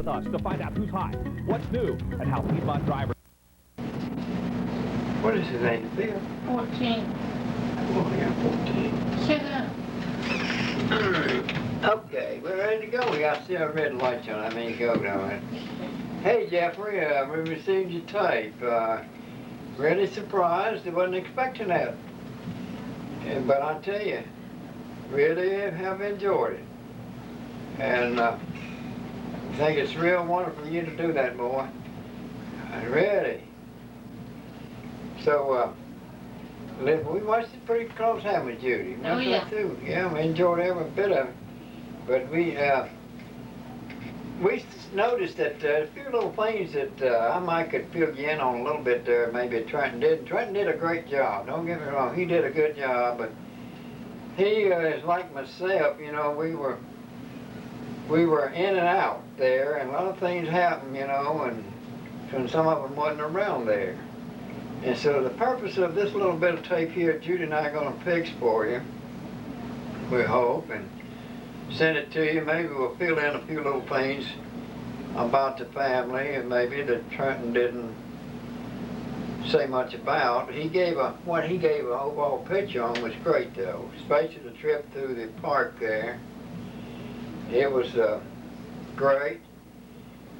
with us to find out who's hot, what's new, and how Teamon drivers... What is his name, Bill? 14. Oh, yeah, 14. Shut up. Okay, we're ready to go. We got still red lights on. I mean, go down it. Hey, Jeffrey, we received your tape. Really surprised. I wasn't expecting that. But I tell you, really have enjoyed it. And I think it's real wonderful of you to do that, boy. Really. So, we watched it pretty close, haven't we, Judy? Oh, yeah. Too. Yeah, we enjoyed every bit of it. But we noticed that a few little things that I might could fill you in on a little bit there, maybe Trenton did. Trenton did a great job, don't get me wrong, he did a good job, but he is like myself, you know, we were in and out there, and a lot of things happened, you know, and some of them wasn't around there. And so the purpose of this little bit of tape here, Judy and I are going to fix for you, we hope, and send it to you. Maybe we'll fill in a few little things about the family, and maybe that Trenton didn't say much about. What he gave an overall picture on was great, though, especially the trip through the park there. It was great.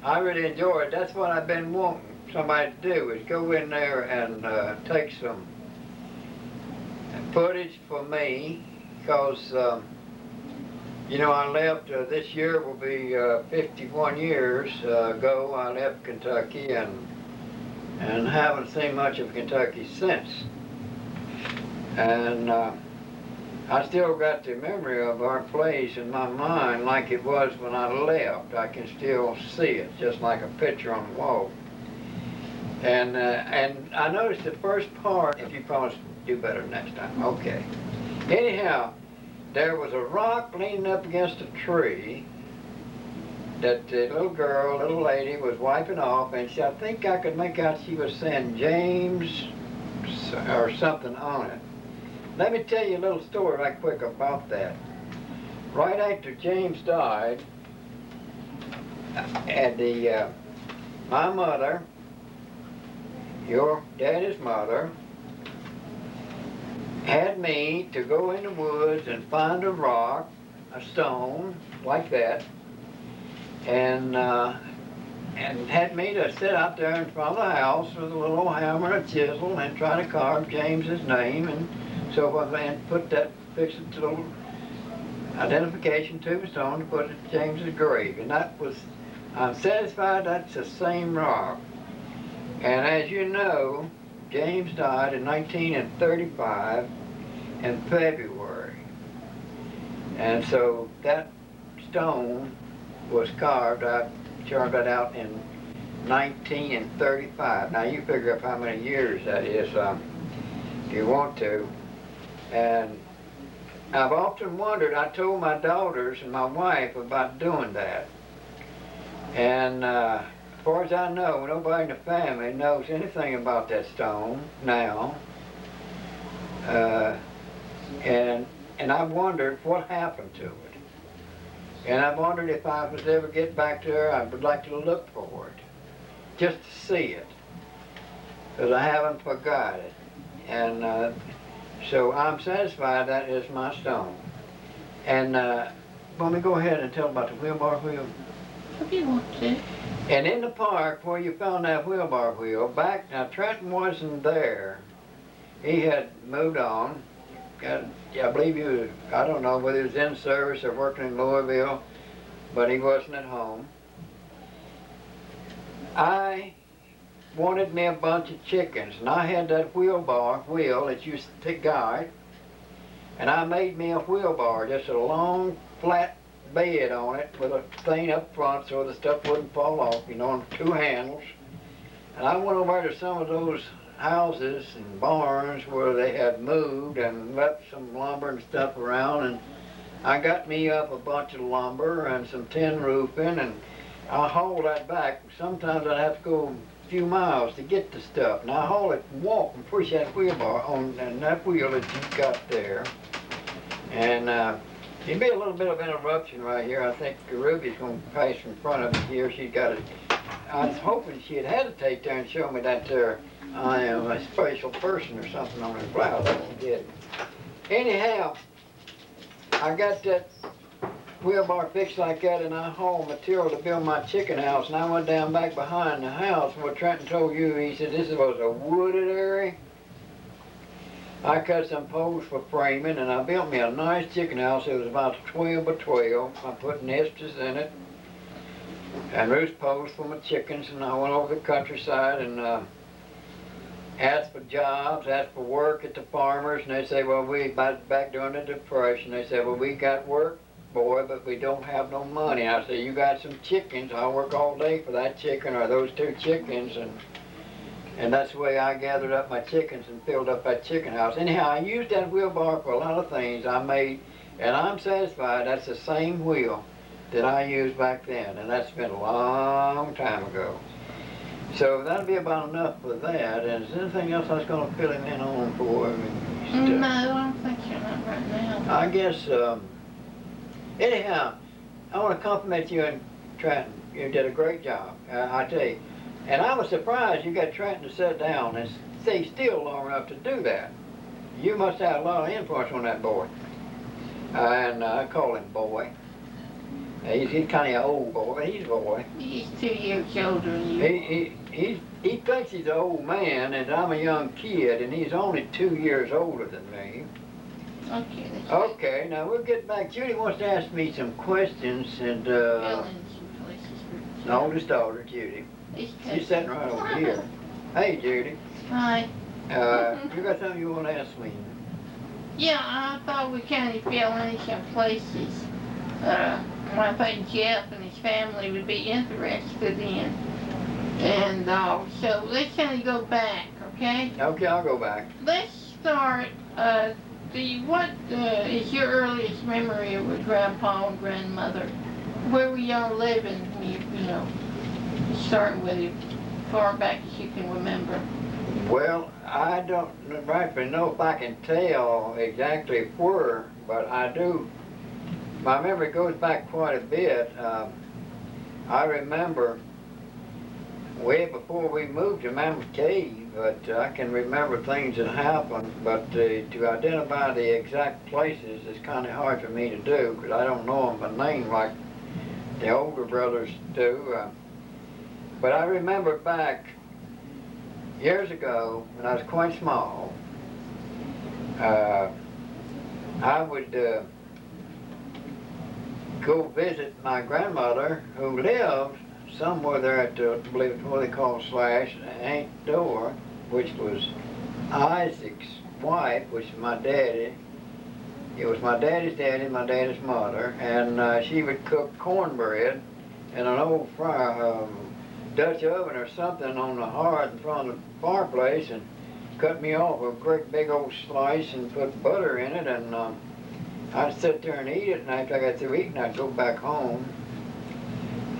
I really enjoyed it. That's what I've been wanting somebody to do, is go in there and take some footage for me, because you know, I left, this year will be 51 years ago. I left Kentucky and haven't seen much of Kentucky since. And I still got the memory of our place in my mind like it was when I left. I can still see it, just like a picture on the wall. And I noticed the first part, if you promise to do better next time, okay. Anyhow, there was a rock leaning up against a tree that the little lady was wiping off, and I think I could make out she was saying James or something on it. Let me tell you a little story right quick about that. Right after James died, and my mother, your daddy's mother, had me to go in the woods and find a rock, a stone, like that, and had me to sit out there in front of the house with a little hammer and a chisel and try to carve James's name and so forth, and fix it to a little identification tombstone to put it to James's grave. And that was, I'm satisfied that's the same rock. And as you know, James died in 1935 in February. And so that stone was carved out in 1935. Now you figure up how many years that is if you want to. And I've often wondered, I told my daughters and my wife about doing that. And as far as I know, nobody in the family knows anything about that stone now. And I've wondered what happened to it. And I've wondered if I was ever get back to her, I would like to look for it, just to see it, because I haven't forgot it. And so I'm satisfied that is my stone. And let me go ahead and tell about the wheelbarrow wheel. If you want to. And in the park where you found that wheelbarrow wheel, now Trenton wasn't there. He had moved on. I believe he was, I don't know whether he was in service or working in Louisville, but he wasn't at home. I wanted me a bunch of chickens, and I had that wheelbarrow wheel that used to guide, and I made me a wheelbarrow, just a long flat bed on it with a thing up front so the stuff wouldn't fall off, you know, and two handles. And I went over to some of those houses and barns where they had moved and left some lumber and stuff around, and I got me up a bunch of lumber and some tin roofing, and I hauled that back. Sometimes I'd have to go a few miles to get the stuff, and I haul it and walk and push that wheelbarrow on and that wheel that you got there. And There'll be a little bit of interruption right here. I think Ruby's going to pass in front of me here. She's got it. I was hoping she'd hesitate there and show me that I am a special person or something on her blouse. I won't get it. Anyhow, I got that wheelbarrow fixed like that, and I hauled material to build my chicken house, and I went down back behind the house. What Trenton told you, he said this was a wooded area. I cut some poles for framing, and I built me a nice chicken house. It was about 12 by 12. I put nesters in it and roost posts for my chickens, and I went over the countryside and asked for jobs, asked for work at the farmers, and they say, well, we back during the Depression, they said, well, we got work, boy, but we don't have no money. I said, you got some chickens, I'll work all day for that chicken or those 2 chickens, and that's the way I gathered up my chickens and filled up that chicken house. Anyhow, I used that wheelbarrow for a lot of things I made, and I'm satisfied that's the same wheel that I used back then, and that's been a long time ago. So that'll be about enough for that. And is there anything else I was going to fill him in on for? No, I don't think you're not right now. I guess, anyhow, I want to compliment you and Trenton. You did a great job, I tell you. And I was surprised you got Trenton to sit down and stay still long enough to do that. You must have a lot of influence on that boy. And I call him boy. He's kind of an old boy, but he's a boy. He's 2 years older than you. He thinks he's an old man, and I'm a young kid, and he's only 2 years older than me. Okay. Okay, now we'll get back. Judy wants to ask me some questions, and the oldest daughter, Judy. She's sitting right over here. Hey, Judy. Hi. You got something you want to ask me? Yeah, I thought we kind of fill in some places. I think Jeff and his family would be interested in. And so let's kind of go back, okay? Okay, I'll go back. Let's start, what is your earliest memory of your grandpa and grandmother? Where were y'all living, you know, starting with you, far back as you can remember? Well, I don't rightfully know if I can tell exactly where, but I do. My memory goes back quite a bit. I remember way before we moved to Mammoth Cave, but I can remember things that happened, but to identify the exact places is kind of hard for me to do because I don't know them by name like the older brothers do. But I remember back years ago when I was quite small, I would go visit my grandmother who lived somewhere there at I believe it's what they call Slash Ain't Door, which was Isaac's wife, which is my daddy. It was my daddy's daddy, my daddy's mother, and she would cook cornbread in an old Dutch oven or something on the hearth in front of the fireplace, and cut me off a great big old slice and put butter in it, and I'd sit there and eat it, and after I got through eating, I'd go back home.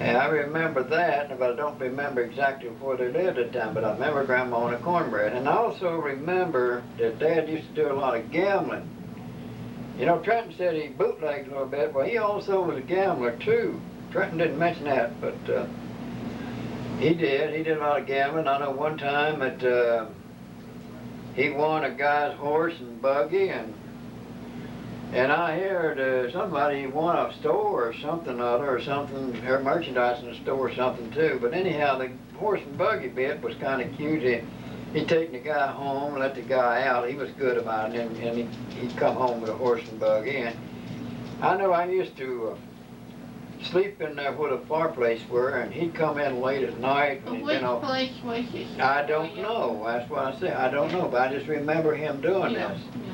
And I remember that, but I don't remember exactly where they lived at the time, but I remember Grandma and the cornbread. And I also remember that Dad used to do a lot of gambling. You know, Trenton said he bootlegged a little bit. Well, he also was a gambler, too. Trenton didn't mention that, but he did. He did a lot of gambling. I know one time that he won a guy's horse and buggy, and I heard somebody won a store or something other or something, or merchandise in the store or something too. But anyhow, the horse and buggy bit was kind of cute. He'd taken the guy home, let the guy out. He was good about it, and he'd come home with a horse and buggy. And I know I used to sleep in there where the fireplace were, and he'd come in late at night. When Which place was this? I don't know. That's what I said. I don't know, but I just remember him doing this. Yeah.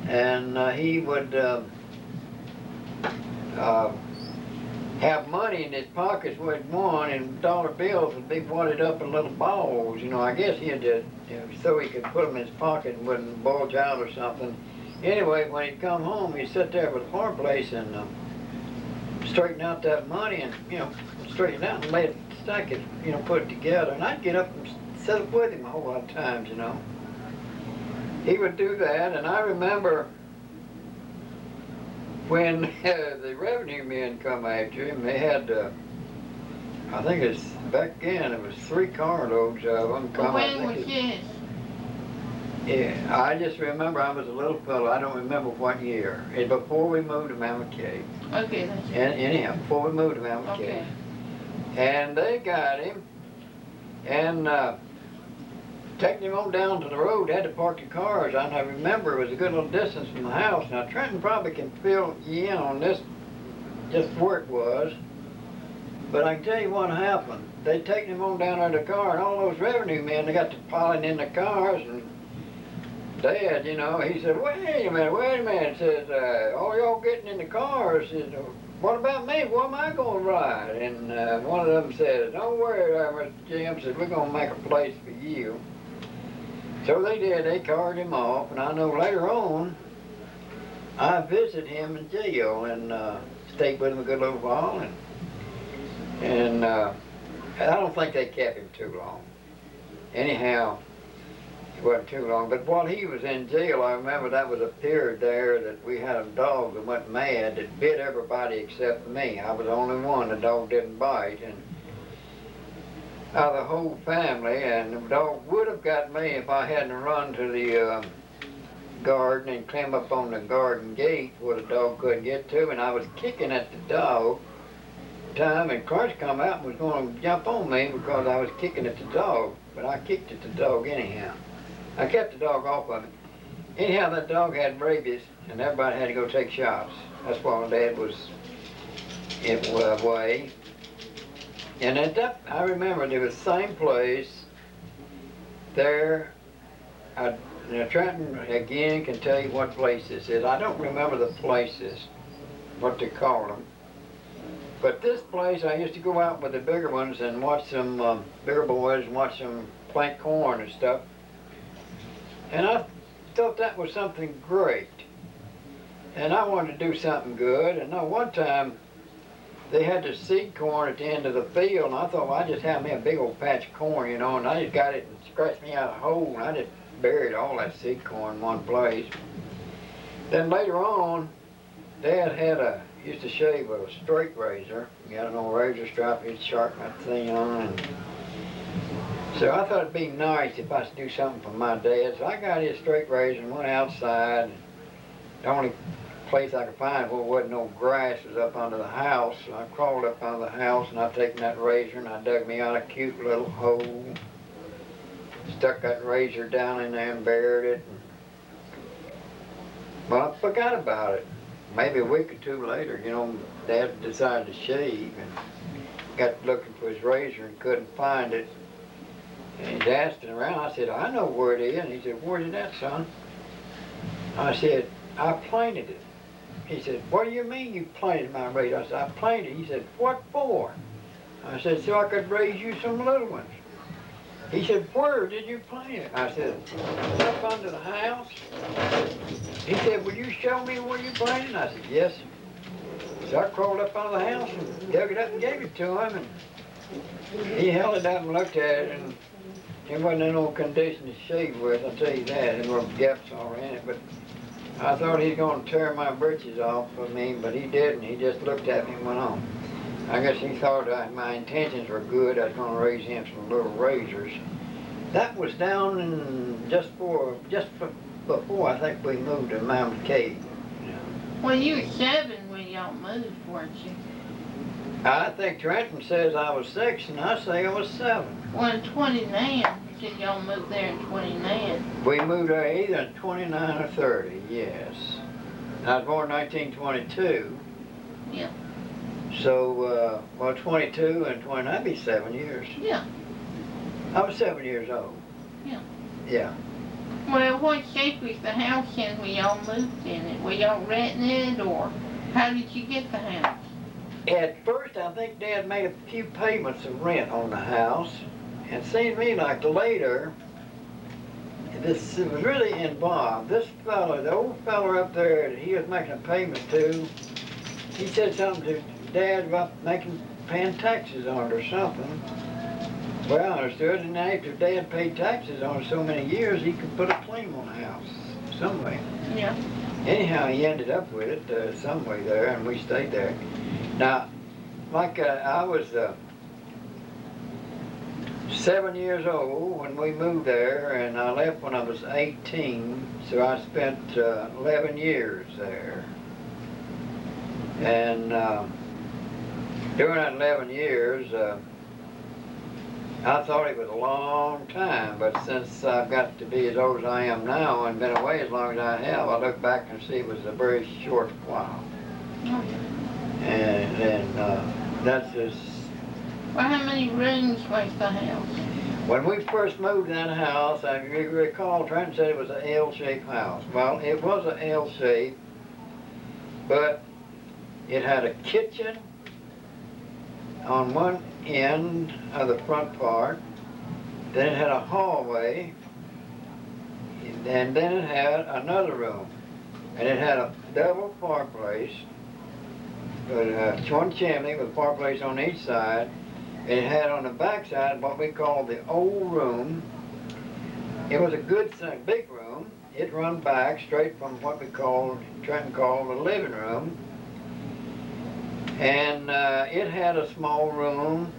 And he would have money in his pockets where he'd won, and dollar bills would be wadded up in little balls. You know, I guess he had to, so he could put them in his pocket and wouldn't bulge out or something. Anyway, when he'd come home, he'd sit there with the fireplace and straighten out that money and, straighten it out and lay it, stack it, put it together. And I'd get up and sit up with him a whole lot of times, He would do that, and I remember when the revenue men come after him, they had, I think it's back then, it was 3 carloads of them come. When was this? Yeah, I just remember I was a little fellow. I don't remember what year. It's before we moved to Mammoth Cave. Okay, that's And anyhow, before we moved to Mammoth Cave. okay. And they got him and taking him on down to the road. They had to park the cars. And I remember it was a good little distance from the house. Now Trenton probably can fill you in on this, just where it was. But I can tell you what happened. They taken him on down there in the car, and all those revenue men, they got to piling in the cars. And Dad, you know, he said, wait a minute, says, all y'all getting in the cars, says, what about me, where am I going to ride? And one of them said, don't worry, Mr. Jim, said, we're going to make a place for you. So they did, they carted him off, and I know later on, I visited him in jail and stayed with him a good little while, and I don't think they kept him too long. Anyhow, it wasn't too long, but while he was in jail, I remember that was a period there that we had a dog that went mad that bit everybody except me. I was the only one the dog didn't bite, and out of the whole family, and the dog would have got me if I hadn't run to the garden and climb up on the garden gate where the dog couldn't get to, and I was kicking at the dog time, and Clark come out and was going to jump on me because I was kicking at the dog, but I kicked at the dog anyhow. I kept the dog off of it. Anyhow, that dog had rabies, and everybody had to go take shots. That's why Dad was away. And at that, I remember there was the same place there. Now Trenton, again, can tell you what place this is. I don't remember the places, what they called them. But this place, I used to go out with the bigger ones and watch some bigger boys and watch them plant corn and stuff. And I thought that was something great. And I wanted to do something good. And one time, they had the seed corn at the end of the field, and I thought, well, I just had me a big old patch of corn, you know, and I just got it and scratched me out a hole, and I just buried all that seed corn in one place. Then later on, Dad used to shave with a straight razor. He had an old razor strap, he'd sharpen that thing on, and so I thought it'd be nice if I could do something for my dad. So I got his straight razor and went outside. The only place I could find where there wasn't no grass was up under the house. So I crawled up under the house and I taken that razor and I dug me out a cute little hole. Stuck that razor down in there and buried it. Well, I forgot about it. Maybe a week or two later, you know, Dad decided to shave and got looking for his razor and couldn't find it. And he's asking around. I said, I know where it is. And he said, where's it at, son? I said, I planted it. He said, what do you mean you planted my razor? I said, I planted it. He said, what for? I said, so I could raise you some little ones. He said, where did you plant it? I said, up under the house. He said, will you show me where you planted it? I said, yes. So I crawled up under the house and dug it up and gave it to him. And he held it up and looked at it, and it wasn't in no condition to shave with, I'll tell you that. There were gaps all in it, but I thought he was going to tear my britches off of me, but he didn't. He just looked at me and went on. I guess he thought my intentions were good. I was going to raise him some little razors. That was down in just before I think we moved to Mammoth Cave. Well, you were 7 when y'all moved, weren't you? I think Trenton says I was 6, and I say I was 7. Well, in 29, you said y'all moved there in 29. We moved there either in 29 or 30, yes. I was born in 1922. Yeah. So, well, 22 and 29, that'd be 7 years. Yeah. I was 7 years old. Yeah. Yeah. Well, what shape was the house in when y'all moved in it? Were y'all renting it, or how did you get the house? At first, I think Dad made a few payments of rent on the house, and it seemed to me like later, this was really involved. This fellow, the old fellow up there that he was making a payment to, he said something to Dad about paying taxes on it or something. Well, I understood, and after Dad paid taxes on it so many years, he could put a claim on the house some way. Yeah. anyhow, he ended up with it some way there, and we stayed there. Now, like I was 7 years old when we moved there, and I left when I was 18, so I spent 11 years there. And during that 11 years, I thought it was a long time, but since I've got to be as old as I am now and been away as long as I have, I look back and see it was a very short while. And that's just... Well, how many rooms was the house? When we first moved in that house, I recall Trenton said it was an L-shaped house. Well, it was an L-shape, but it had a kitchen on one end of the front part, then it had a hallway, and then it had another room, and it had a double fireplace, one chimney with a fireplace on each side. It had on the back side what we called the old room. It was a good big room. It run back straight from what we Trenton called the living room. And it had a small room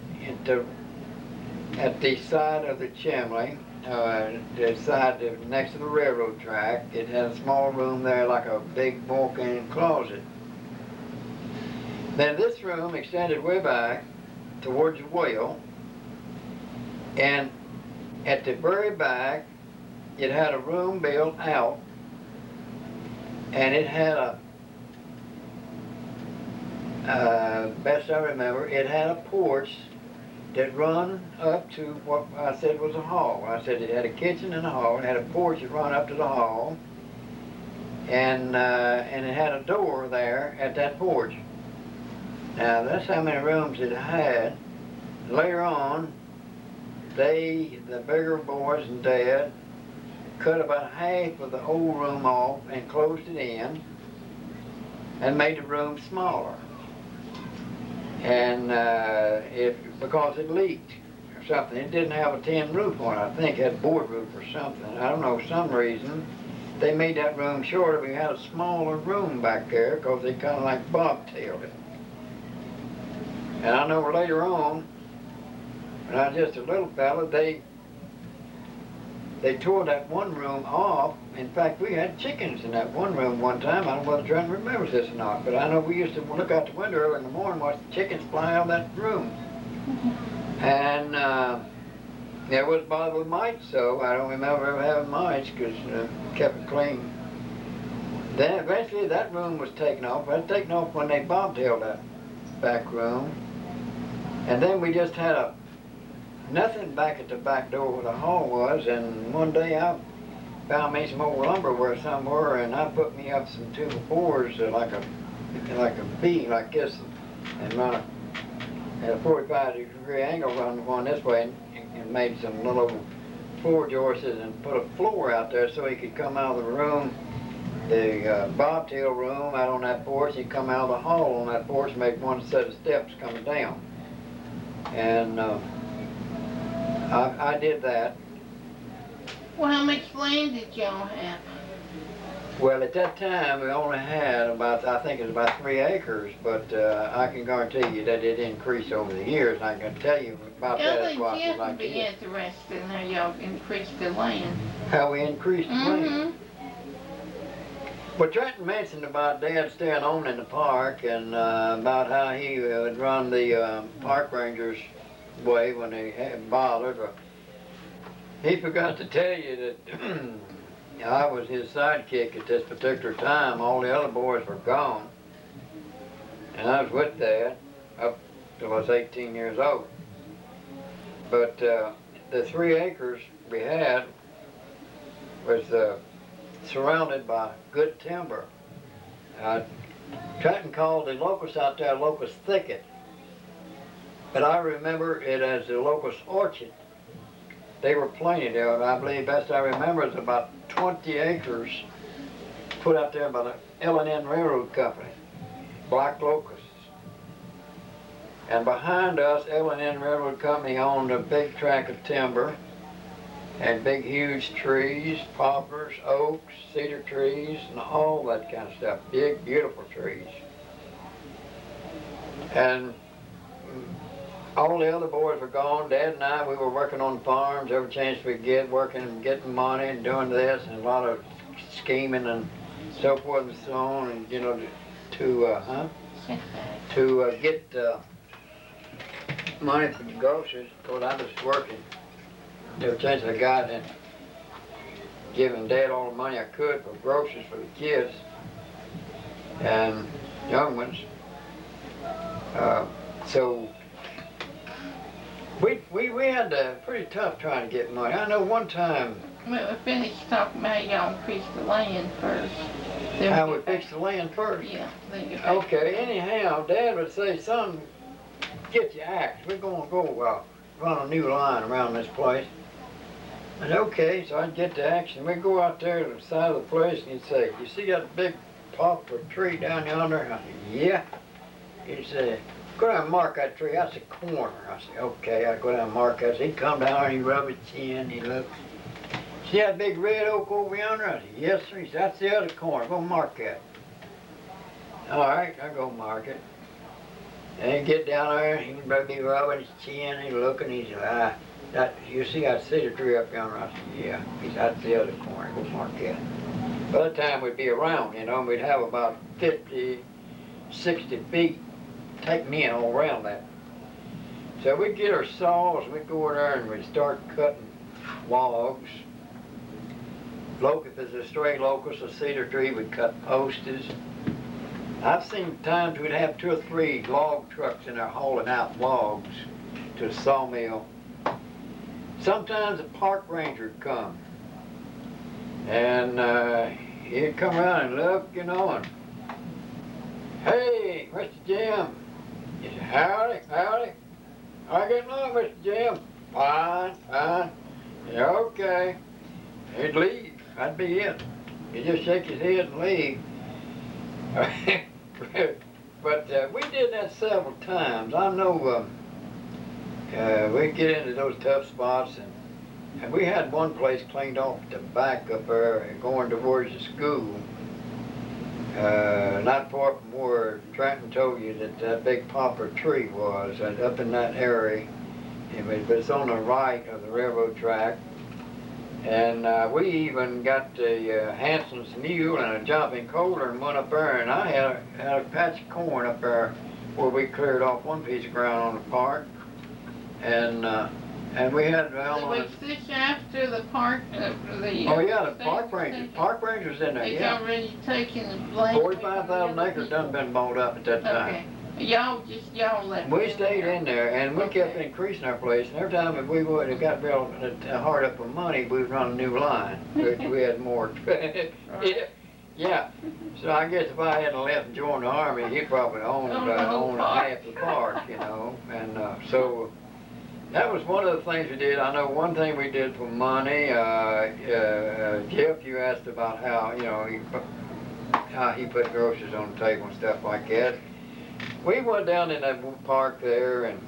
at the side of the chimney, the side next to the railroad track. It had a small room there like a big walk-in closet. Then this room extended way back towards the well, and at the very back it had a room built out, and it had best I remember, it had a porch that run up to what I said was a hall. I said it had a kitchen and a hall. It had a porch that run up to the hall, and it had a door there at that porch. Now that's how many rooms it had. Later on, the bigger boys and Dad, cut about half of the old room off and closed it in and made the room smaller. And because it leaked or something. It didn't have a tin roof on it. I think it had board roof or something. I don't know, some reason. They made that room shorter. We had a smaller room back there because they kind of like bobtailed it. And I know later on, when I was just a little fella, they tore that one room off. In fact, we had chickens in that one room one time. I don't know whether Trent remembers this or not, but I know we used to look out the window early in the morning and watch the chickens fly out of that room. And there was bothered with mites, so I don't remember ever having mites because kept it clean. Then eventually that room was taken off. It was taken off when they bobtailed that back room. And then we just had nothing back at the back door where the hall was, and one day I found me some old lumberware somewhere, and I put me up some 2x4s like a V like this, and run at a 45-degree angle going this way, and made some little floor joists and put a floor out there so he could come out of the room, the bobtail room out on that porch. He'd come out of the hall on that porch and make one set of steps coming down. And I did that. Well, how much land did y'all have? Well, at that time, we only had about, I think it was about 3 acres, but I can guarantee you that it increased over the years. I can tell you about that. I think Jeff would be interested in how y'all increased the land. How we increased the land. Well, Trenton mentioned about Dad staying on in the park and about how he would run the park rangers' way when they had bothered. But he forgot to tell you that I was his sidekick at this particular time. All the other boys were gone. And I was with Dad up till I was 18 years old. But the 3 acres we had was surrounded by good timber. Trenton called the locusts out there locust thicket, but I remember it as the locust orchard. They were plenty there. I believe best I remember is about 20 acres put out there by the L&N Railroad Company, black locusts. And behind us, L&N Railroad Company owned a big tract of timber. and big huge trees, poplars, oaks, cedar trees, and all that kind of stuff. Big, beautiful trees. And all the other boys were gone. Dad and I, we were working on farms every chance we could get, working and getting money and doing this, and a lot of scheming and so forth and so on, and you know, to get money for the groceries. Because I was working every chance I got, and giving Dad all the money I could for groceries for the kids and young ones. So we had pretty tough trying to get money. I know one time. Well, we finished talking about y'all increase the land first. How we fix the land first? Yeah. Okay, anyhow, Dad would say, son, get your axe. We're going to go run a new line around this place. And okay, so I'd get the axe and we'd go out there to the side of the place and he'd say, you see that big poplar tree down yonder? I said, yeah. He'd say, go down and mark that tree. That's a corner. I said, okay. I'd go down and mark that. So he'd come down and he'd rub his chin. He'd look. See that big red oak over yonder? I said, yes, sir. He said, that's the other corner. Go mark that. All right, I go mark it. And he'd get down there and he'd be rubbing his chin. He'd look and he'd say, you see that cedar tree up yonder? I said, yeah. He said, that's the other corner. Go mark that. By the time we'd be around, you know, we'd have about 50, 60 feet. Take me in all around that. So we'd get our saws, we'd go in there and we'd start cutting logs. If it's a stray locust, a cedar tree, we'd cut posts. I've seen times we'd have 2 or 3 log trucks in there hauling out logs to the sawmill. Sometimes a park ranger would come. And he'd come around and look, you know, and hey, Mr. Jim. He said, howdy, howdy. How you getting along, Mr. Jim? Fine, fine. Yeah, okay. He'd leave. I'd be in. He'd just shake his head and leave. But we did that several times. I know we'd get into those tough spots, and we had one place cleaned off the back up there going towards the school. Not far from where Trenton told you that big poplar tree was, up in that area. But it's on the right of the railroad track. And we even got the Hanson's mule and a jumping coaler and went up there, and I had a patch of corn up there where we cleared off one piece of ground on the park. And we had Did we fish after the park? Oh yeah, the park rangers. Park rangers in there. They've Yeah. already taken the land. 45,000 acres done been bought up at that time. Okay. Y'all left. We them stayed there. in there, and we kept Okay. increasing our place. And every time if we would have got real hard up for money, we'd run a new line. We had more. Yeah. So I guess if I hadn't left and joined the army, he probably owned half the park, you know. And so that was one of the things we did. I know one thing we did for money. Jeff, you asked about how he put groceries on the table and stuff like that. We went down in that park there and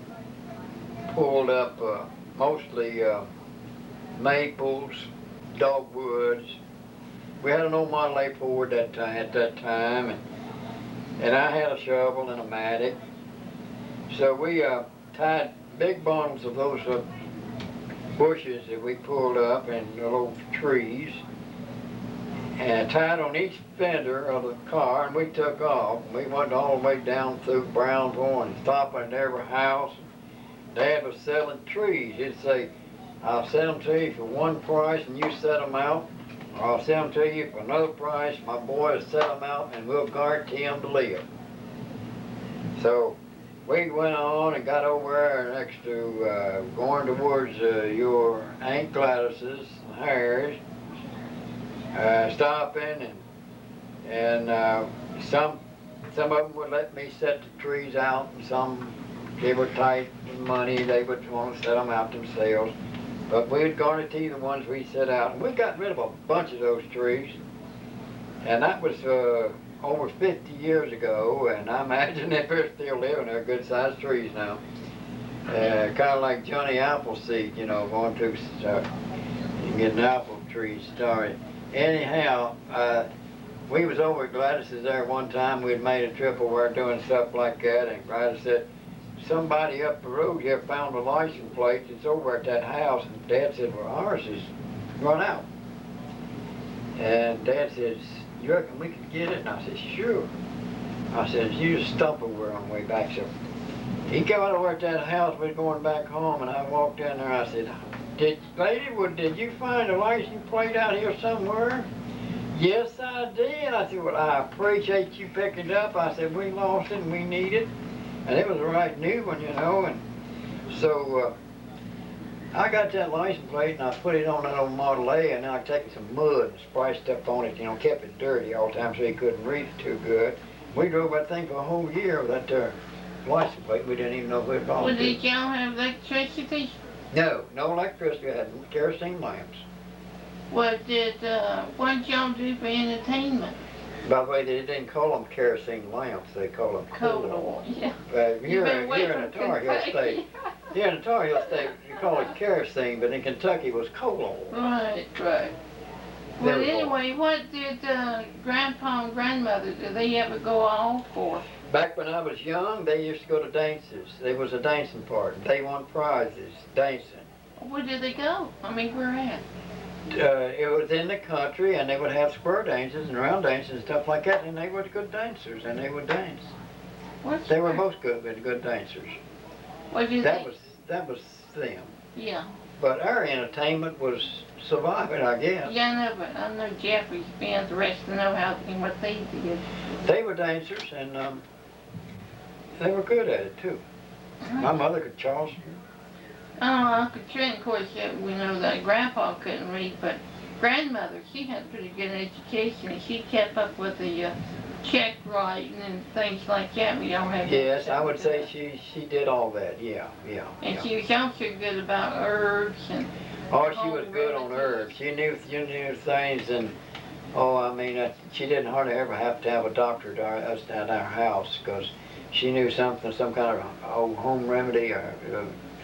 pulled up mostly maples, dogwoods. We had an old Model A Ford at that time, and I had a shovel and a mattock. So we tied big bundles of those bushes that we pulled up and little trees, and tied on each fender of the car, and we took off. We went all the way down through Brownsville and stopped at every house. Dad was selling trees. He'd say, I'll sell them to you for one price and you set them out, or I'll sell them to you for another price. My boys set them out and we'll guarantee them to live. So we went on and got over there next to going towards your Aunt Gladys's and Harry's. Stopping and some of them would let me set the trees out, and some they were tight with money. They would want to set them out themselves. But we'd guarantee the ones we set out, and we got rid of a bunch of those trees. And that was over 50 years ago, and I imagine if they're still living, they're good-sized trees now. Kind of like Johnny Appleseed, you know, going through. getting apple trees started. Anyhow, we was over at Gladys's there one time. We'd made a trip over doing stuff like that, and Gladys said, somebody up the road here found a license plate. It's over at that house. And Dad said, well, ours is run out. And Dad says, you reckon we could get it? And I said, sure. I said, you just stump over on the way back. So he got over at that house. We were going back home, and I walked in there. I said, did you find a license plate out here somewhere? Yes, I did. I said, well, I appreciate you picking it up. I said, we lost it and we need it. And it was a right new one, you know. And so I got that license plate and I put it on that old Model A, and then I taken some mud and splashed up on it, you know, kept it dirty all the time so he couldn't read it too good. We drove that thing for a whole year with that license plate. We didn't even know who it belonged Well, to. did y'all have electricity? No electricity. We had kerosene lamps. What did y'all do for entertainment? By the way, they didn't call them kerosene lamps. They call them Coal oil, yeah. Here in the Tar Heel state, here in the Tar Heel state, you call it kerosene, but in Kentucky it was coal oil. Right. Well, anyway, what did Grandpa and Grandmother, did they ever go off for? Back when I was young, they used to go to dances. There was a dancing party. They won prizes dancing. Where did they go? I mean, where at? It was in the country, and they would have square dances and round dances and stuff like that, and they were good dancers, and they would dance. They were both good dancers. What did that was them. Yeah. But our entertainment was surviving, I guess. Yeah, I know, but I know Jeffrey's bands, the rest to know what they did. They were dancers, and they were good at it too. My mother could Charleston. Uncle Trent, of course, we know that Grandpa couldn't read, but Grandmother, she had a pretty good education, and she kept up with the check writing and things like that. We don't have. Yes, I would say she did all that. Yeah. And she was also good about herbs and. Oh, she was good on herbs. She knew things, and she didn't hardly ever have to have a doctor at our house, because she knew some kind of old home remedy, or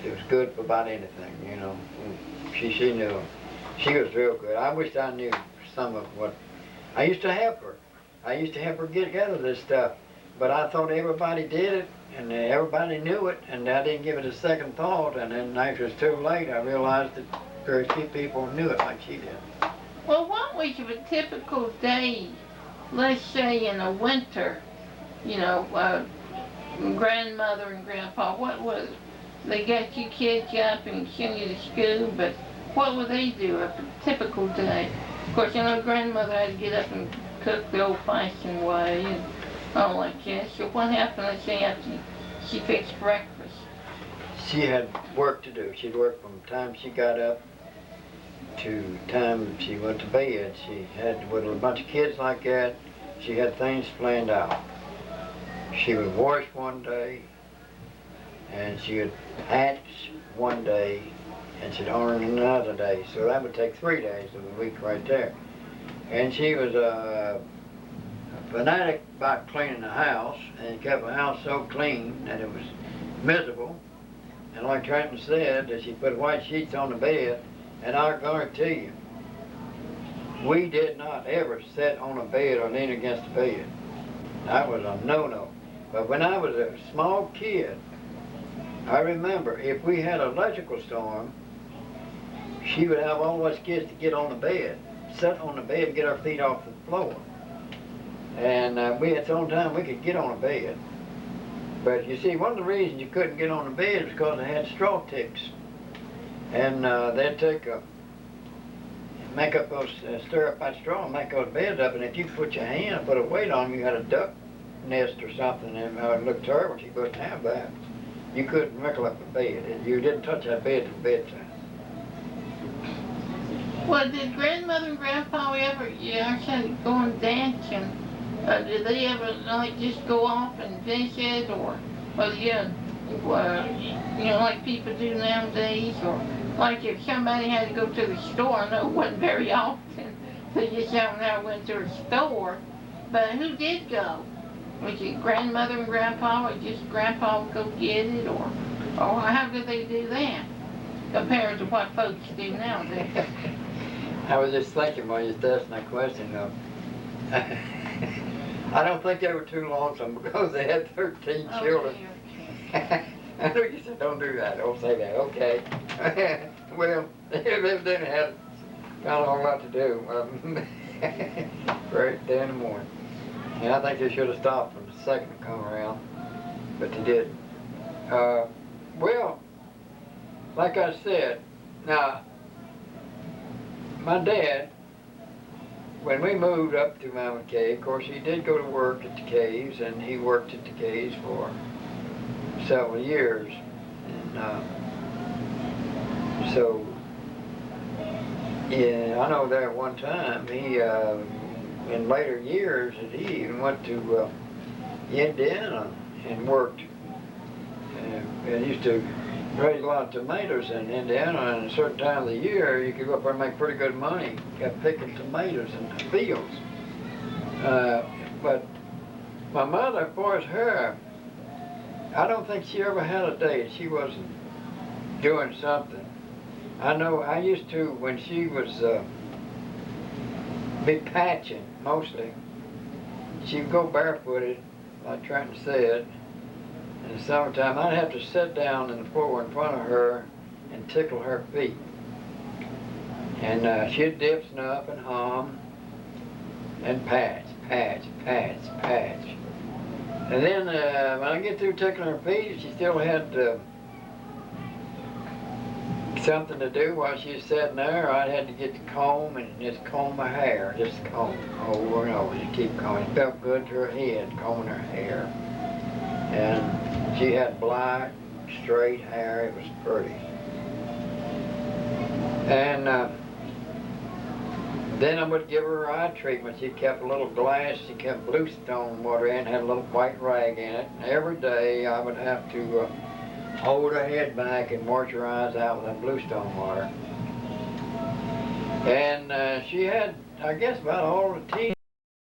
it was good for about anything, you know. She knew. She was real good. I wish I knew some of what. I used to help her. I used to help her get together this stuff, but I thought everybody did it, and everybody knew it, and I didn't give it a second thought. And then after it was too late, I realized that very few people knew it like she did. Well, what was a typical day, let's say in the winter, you know, Grandmother and Grandpa, what was it? They got you kids up and send you to school, but what would they do a typical day? Of course, you know, Grandmother had to get up and cook the old-fashioned way and all like that. So what happened, let's say, after she fixed breakfast? She had work to do. She'd work from the time she got up to time she went to bed. She had, with a bunch of kids like that, she had things planned out. She would wash one day, and she would hatch one day, and she'd iron another day. So that would take 3 days of the week right there. And she was a fanatic about cleaning the house, and kept the house so clean that it was miserable. And like Trenton said, that she put white sheets on the bed, and I guarantee you, we did not ever sit on a bed or lean against the bed. That was a no-no. But when I was a small kid, I remember if we had an electrical storm, she would have all us kids to get on the bed, sit on the bed and get our feet off the floor. And we had some time we could get on a bed. But you see, one of the reasons you couldn't get on the bed is because they had straw ticks. And they'd stir up that straw and make those beds up, and if you put your hand and put a weight on them, you had a duck nest or something, and it looked terrible. You couldn't have that. You couldn't wrinkle up a bed, and you didn't touch that bed till bedtime. Well, did Grandmother and Grandpa ever, actually go and dance, and did they ever, like, just go off and visit, or like people do nowadays, or like if somebody had to go to the store, I know it wasn't very often, they just out now went to a store, but who did go? Was it Grandmother and Grandpa, or just Grandpa would go get it, or how did they do that, compared to what folks do nowadays? I was just thinking while you were asking that question, I don't think they were too lonesome because they had 13 children. Okay. I know you said don't do that, don't say that, okay. Well, they evidently had not a whole lot to do. Right there in the morning. And I think they should have stopped when the second come around, but they didn't. Well, like I said, now, my dad, when we moved up to Mama Cave, of course he did go to work at the caves, and he worked at the caves for several years. And so, yeah, I know there at one time, he, in later years, he even went to Indiana and worked. And used to raise a lot of tomatoes in Indiana, and at a certain time of the year, you could go up there and make pretty good money picking tomatoes in the fields. But my mother, as far as her, I don't think she ever had a day she wasn't doing something. I know I used to, when she was be patching mostly, she'd go barefooted, like Trenton said. In the summertime, I'd have to sit down on the floor in front of her and tickle her feet. And she'd dip, snuff, and hum, and patch, patch, patch, patch. And then when I get through tickling her feet, she still had something to do while she was sitting there. I had to get the comb and just comb her hair, just comb over and over, just keep combing. It felt good to her head, combing her hair. And she had black, straight hair. It was pretty. And then I would give her eye treatment. She kept a little glass. She kept bluestone water in, had a little white rag in it. And every day I would have to hold her head back and wash her eyes out with that bluestone water. And she had, I guess, about all the teeth